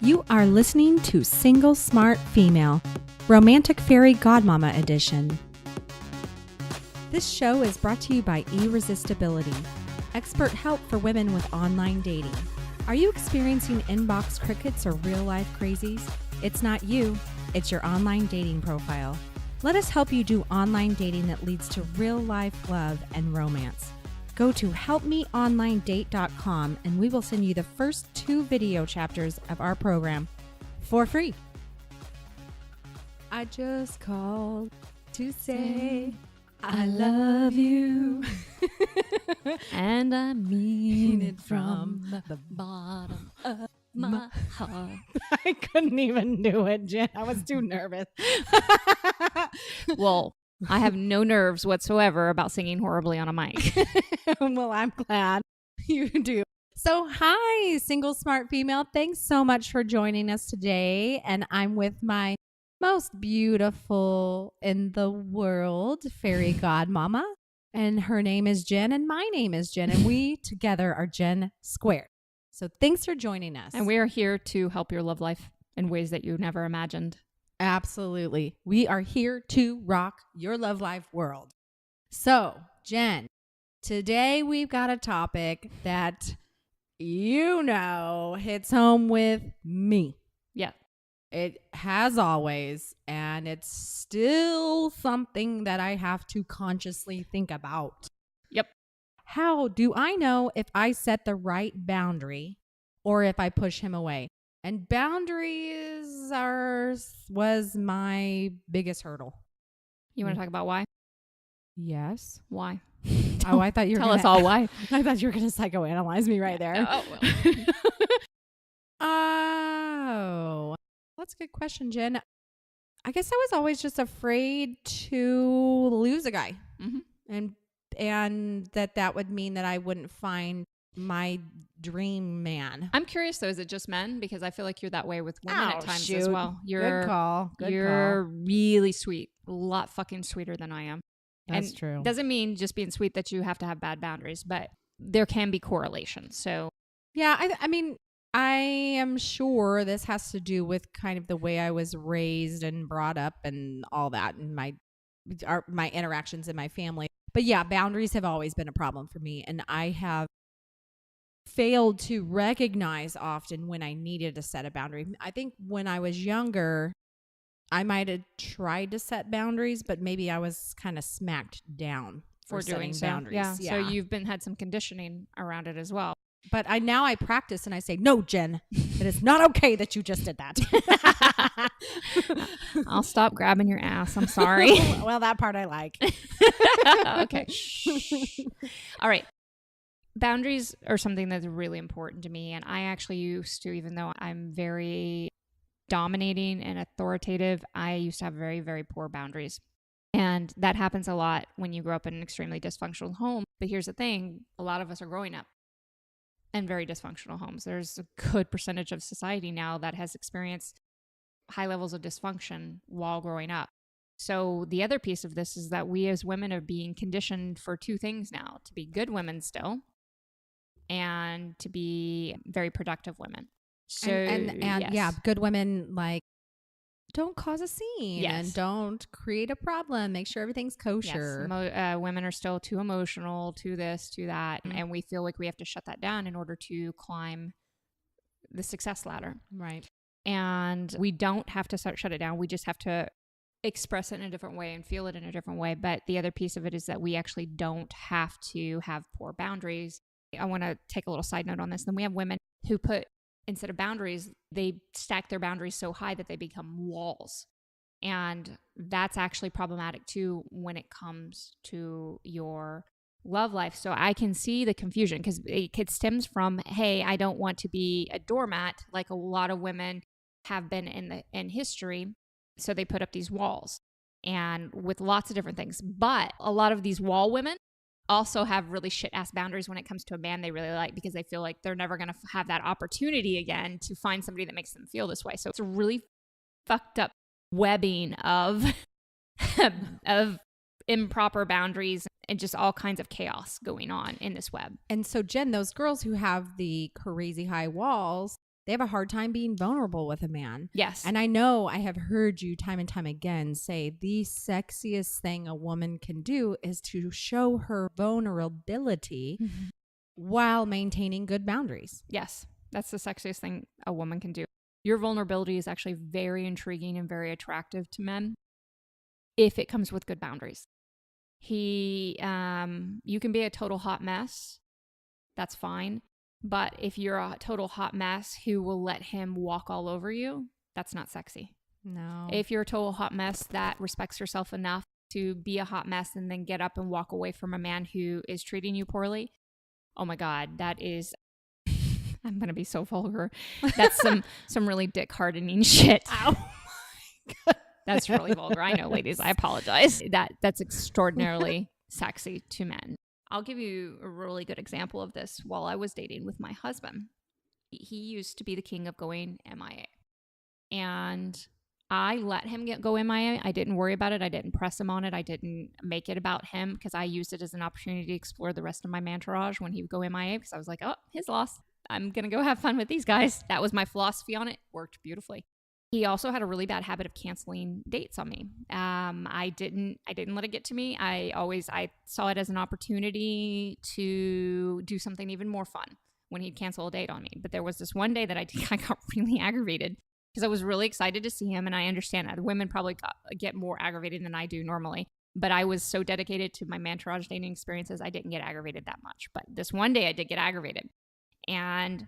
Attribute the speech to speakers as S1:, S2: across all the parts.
S1: You are listening to Single Smart Female, Romantic Fairy Godmama Edition. This show is brought to you by Irresistibility, expert help for women with online dating. Are you experiencing inbox crickets or real-life crazies? It's not you, it's your online dating profile. Let us help you do online dating that leads to real-life love and romance. Go to helpmeonlinedate.com and we will send you the first 2 video chapters of our program for free. I just called to say I love you.
S2: And I mean it from the bottom of my heart.
S1: I couldn't even do it, Jen. I was too nervous.
S2: Well, I have no nerves whatsoever about singing horribly on a mic.
S1: Well, I'm glad you do. So, hi, Single Smart Female. Thanks so much for joining us today. And I'm with my most beautiful in the world fairy godmama. And her name is Jen, and my name is Jen. And we together are Jen Squared. So, thanks for joining us.
S2: And we are here to help your love life in ways that you never imagined.
S1: Absolutely. We are here to rock your love life world. So, Jen, today we've got a topic that hits home with me.
S2: Yeah.
S1: It has always, and it's still something that I have to consciously think about.
S2: Yep.
S1: How do I know if I set the right boundary or if I push him away? And boundaries was my biggest hurdle.
S2: You want to talk about why?
S1: Yes.
S2: Why?
S1: Oh, I thought you were
S2: Tell us all why.
S1: I thought you were going to psychoanalyze me right there.
S2: Oh, well.
S1: Oh, that's a good question, Jen. I guess I was always just afraid to lose a guy, and that would mean that I wouldn't find my dream man.
S2: I'm curious though, is it just men? Because I feel like you're that way with women at times as
S1: shoot.
S2: well.
S1: Good call.
S2: You're really sweet. A lot fucking sweeter than I am.
S1: That's true.
S2: Doesn't mean just being sweet that you have to have bad boundaries, but there can be correlations. So
S1: yeah, I mean, I am sure this has to do with kind of the way I was raised and brought up and all that, and my interactions in my family. But yeah, boundaries have always been a problem for me, and I have failed to recognize often when I needed to set a boundary. I think when I was younger, I might have tried to set boundaries, but maybe I was kind of smacked down for
S2: doing
S1: setting boundaries.
S2: Yeah. So you've had some conditioning around it as well.
S1: But now I practice and I say, no, Jen, it is not okay that you just did that.
S2: I'll stop grabbing your ass. I'm sorry.
S1: Well, that part I like.
S2: Okay. All right. Boundaries are something that's really important to me. And I actually used to, even though I'm very dominating and authoritative, I used to have very, very poor boundaries. And that happens a lot when you grow up in an extremely dysfunctional home. But here's the thing, a lot of us are growing up in very dysfunctional homes. There's a good percentage of society now that has experienced high levels of dysfunction while growing up. So the other piece of this is that we as women are being conditioned for 2 things now: to be good women still, and to be very productive women. So
S1: and
S2: yes.
S1: Yeah, good women like don't cause a scene
S2: Yes.
S1: and don't create a problem. Make sure everything's kosher.
S2: Yes. Women are still too emotional, to this, to that, and we feel like we have to shut that down in order to climb the success ladder.
S1: Right.
S2: And we don't have to shut it down. We just have to express it in a different way and feel it in a different way. But the other piece of it is that we actually don't have to have poor boundaries. I want to take a little side note on this. Then we have women who instead of boundaries, they stack their boundaries so high that they become walls. And that's actually problematic too when it comes to your love life. So I can see the confusion because it stems from, hey, I don't want to be a doormat like a lot of women have been in history. So they put up these walls and with lots of different things. But a lot of these wall women also have really shit ass boundaries when it comes to a man they really like, because they feel like they're never going to have that opportunity again to find somebody that makes them feel this way. So it's a really fucked up webbing of improper boundaries and just all kinds of chaos going on in this web.
S1: And so, Jen, those girls who have the crazy high walls, they have a hard time being vulnerable with a man.
S2: Yes.
S1: And I know I have heard you time and time again say the sexiest thing a woman can do is to show her vulnerability while maintaining good boundaries.
S2: Yes. That's the sexiest thing a woman can do. Your vulnerability is actually very intriguing and very attractive to men if it comes with good boundaries. You can be a total hot mess. That's fine. But if you're a total hot mess who will let him walk all over you, that's not sexy.
S1: No.
S2: If you're a total hot mess that respects herself enough to be a hot mess and then get up and walk away from a man who is treating you poorly, oh my God, that is, I'm going to be so vulgar. That's some really dick hardening shit.
S1: Ow. My God.
S2: That's really vulgar. I know, ladies. I apologize. That's extraordinarily sexy to men. I'll give you a really good example of this. While I was dating with my husband, he used to be the king of going MIA. And I let him go MIA. I didn't worry about it. I didn't press him on it. I didn't make it about him because I used it as an opportunity to explore the rest of my entourage when he would go MIA because I was like, oh, his loss. I'm going to go have fun with these guys. That was my philosophy on it. Worked beautifully. He also had a really bad habit of canceling dates on me. I didn't let it get to me. I saw it as an opportunity to do something even more fun when he'd cancel a date on me. But there was this one day that I got really aggravated because I was really excited to see him. And I understand that women probably get more aggravated than I do normally. But I was so dedicated to my entourage dating experiences, I didn't get aggravated that much. But this one day I did get aggravated. And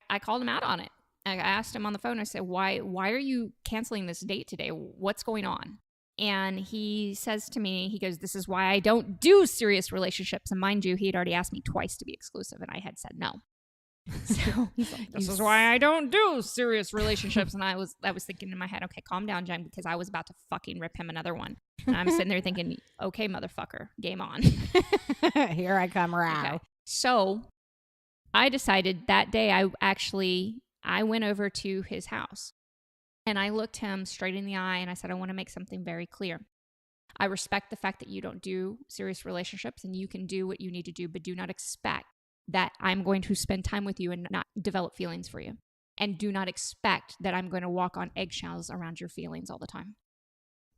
S2: I called him out on it. I asked him on the phone, I said, why are you canceling this date today? What's going on? And he says to me, he goes, this is why I don't do serious relationships. And mind you, he had already asked me twice to be exclusive, and I had said no. So he's like, this is why I don't do serious relationships. And I was thinking in my head, okay, calm down, Jen, because I was about to fucking rip him another one. And I'm sitting there thinking, okay, motherfucker, game on.
S1: Here I come, Rao.
S2: Okay. So I decided that day I went over to his house and I looked him straight in the eye and I said, I want to make something very clear. I respect the fact that you don't do serious relationships and you can do what you need to do, but do not expect that I'm going to spend time with you and not develop feelings for you. And do not expect that I'm going to walk on eggshells around your feelings all the time.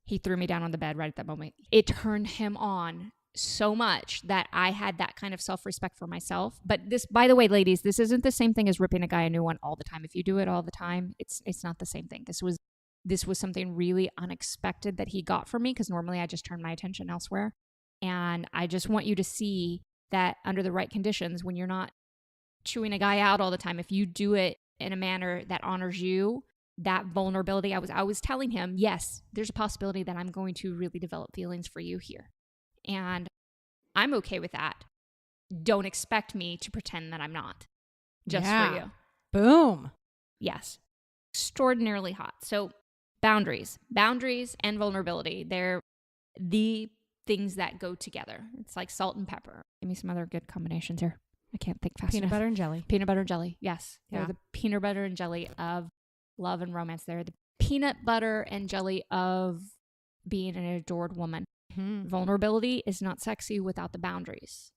S2: He threw me down on the bed right at that moment. It turned him on so much that I had that kind of self-respect for myself. But this, by the way, ladies, this isn't the same thing as ripping a guy a new one all the time. If you do it all the time, it's not the same thing. This was something really unexpected that he got from me because normally I just turn my attention elsewhere. And I just want you to see that under the right conditions, when you're not chewing a guy out all the time, if you do it in a manner that honors you, that vulnerability, I was telling him, yes, there's a possibility that I'm going to really develop feelings for you here. And I'm okay with that. Don't expect me to pretend that I'm not. Just for you.
S1: Boom.
S2: Yes. Extraordinarily hot. So boundaries and vulnerability, they're the things that go together. It's like salt and pepper. Give me some other good combinations here. I can't think fast enough.
S1: Peanut butter and jelly.
S2: Peanut butter and jelly. Yes.
S1: Yeah.
S2: They're the peanut butter and jelly of love and romance. They're the peanut butter and jelly of being an adored woman.
S1: Mm-hmm.
S2: Vulnerability is not sexy without the boundaries.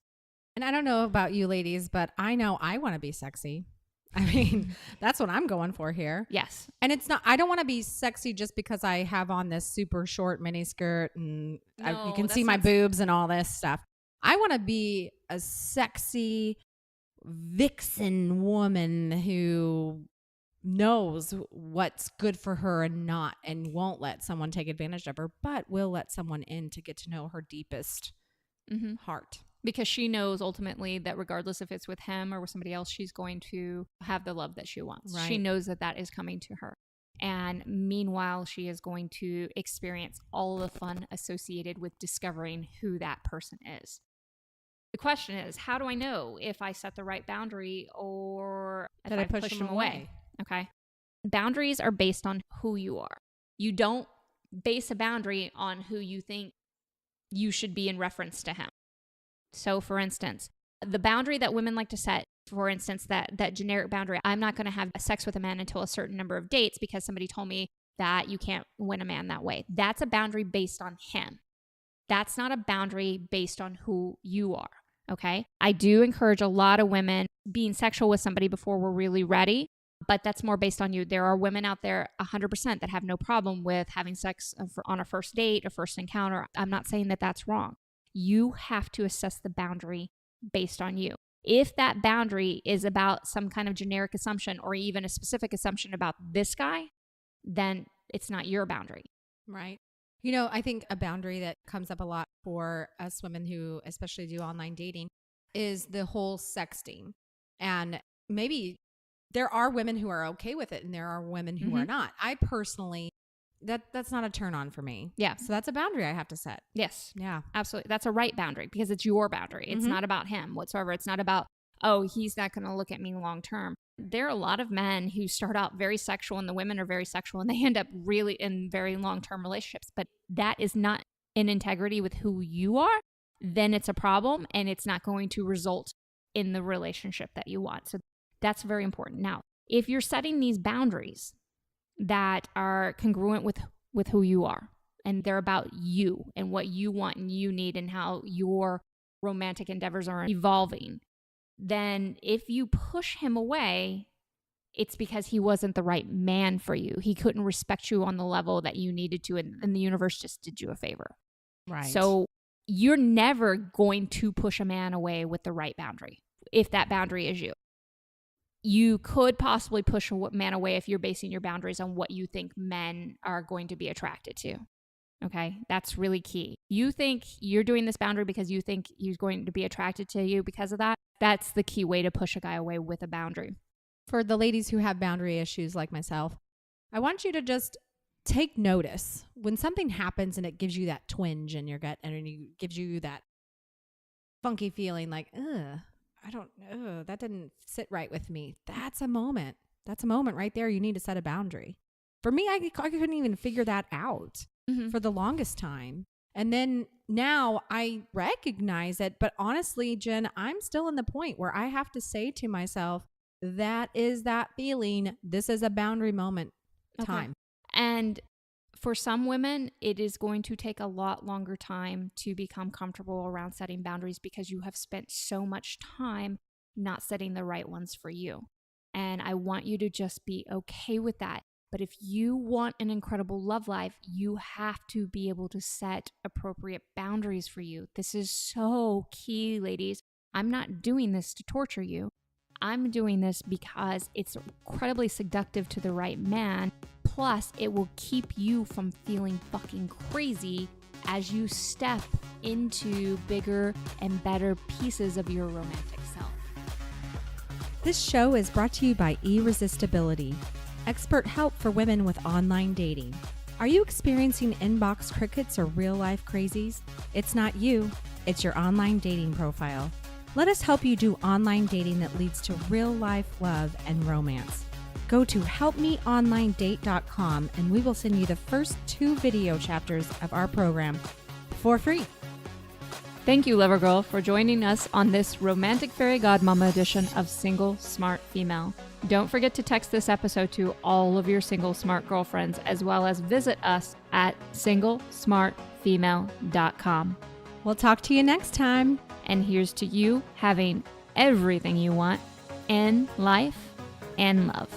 S1: And I don't know about you ladies, but I know I want to be sexy. I mean, that's what I'm going for here.
S2: Yes.
S1: And it's not, I don't want to be sexy just because I have on this super short mini skirt and you can see my boobs and all this stuff. I want to be a sexy vixen woman who knows what's good for her and not, and won't let someone take advantage of her, but will let someone in to get to know her deepest heart.
S2: Because she knows ultimately that regardless if it's with him or with somebody else, she's going to have the love that she wants. Right. She knows that that is coming to her. And meanwhile, she is going to experience all the fun associated with discovering who that person is. The question is, how do I know if I set the right boundary or if I push them away? Okay. Boundaries are based on who you are. You don't base a boundary on who you think you should be in reference to him. So for instance, the boundary that women like to set, for instance, that generic boundary, I'm not going to have sex with a man until a certain number of dates because somebody told me that you can't win a man that way. That's a boundary based on him. That's not a boundary based on who you are. Okay. I do encourage a lot of women being sexual with somebody before we're really ready. But that's more based on you. There are women out there 100% that have no problem with having sex on a first date, a first encounter. I'm not saying that that's wrong. You have to assess the boundary based on you. If that boundary is about some kind of generic assumption or even a specific assumption about this guy, then it's not your boundary.
S1: Right. I think a boundary that comes up a lot for us women who especially do online dating is the whole sexting. And maybe there are women who are okay with it and there are women who are not. I personally, that's not a turn on for me.
S2: Yeah.
S1: So that's a boundary I have to set.
S2: Yes.
S1: Yeah.
S2: Absolutely. That's a right boundary because it's your boundary. It's not about him whatsoever. It's not about, oh, he's not going to look at me long term. There are a lot of men who start out very sexual and the women are very sexual and they end up really in very long-term relationships. But that is not in integrity with who you are. Then it's a problem and it's not going to result in the relationship that you want. So that's very important. Now, if you're setting these boundaries that are congruent with who you are and they're about you and what you want and you need and how your romantic endeavors are evolving, then if you push him away, it's because he wasn't the right man for you. He couldn't respect you on the level that you needed to, and the universe just did you a favor.
S1: Right.
S2: So you're never going to push a man away with the right boundary if that boundary is you. You could possibly push a man away if you're basing your boundaries on what you think men are going to be attracted to. Okay, that's really key. You think you're doing this boundary because you think he's going to be attracted to you because of that. That's the key way to push a guy away with a boundary.
S1: For the ladies who have boundary issues like myself, I want you to just take notice when something happens and it gives you that twinge in your gut and it gives you that funky feeling like, that didn't sit right with me. That's a moment. That's a moment right there. You need to set a boundary. For me, I couldn't even figure that out for the longest time. And then now I recognize it. But honestly, Jen, I'm still in the point where I have to say to myself, that is that feeling. This is a boundary moment time.
S2: And for some women, it is going to take a lot longer time to become comfortable around setting boundaries because you have spent so much time not setting the right ones for you. And I want you to just be okay with that. But if you want an incredible love life, you have to be able to set appropriate boundaries for you. This is so key, ladies. I'm not doing this to torture you. I'm doing this because it's incredibly seductive to the right man. Plus, it will keep you from feeling fucking crazy as you step into bigger and better pieces of your romantic self.
S1: This show is brought to you by Irresistibility, expert help for women with online dating. Are you experiencing inbox crickets or real-life crazies? It's not you, it's your online dating profile. Let us help you do online dating that leads to real-life love and romance. Go to helpmeonlinedate.com and we will send you the first 2 video chapters of our program for free.
S2: Thank you, Lover Girl, for joining us on this romantic fairy godmama edition of Single Smart Female. Don't forget to text this episode to all of your single smart girlfriends, as well as visit us at singlesmartfemale.com.
S1: We'll talk to you next time.
S2: And here's to you having everything you want in life and love.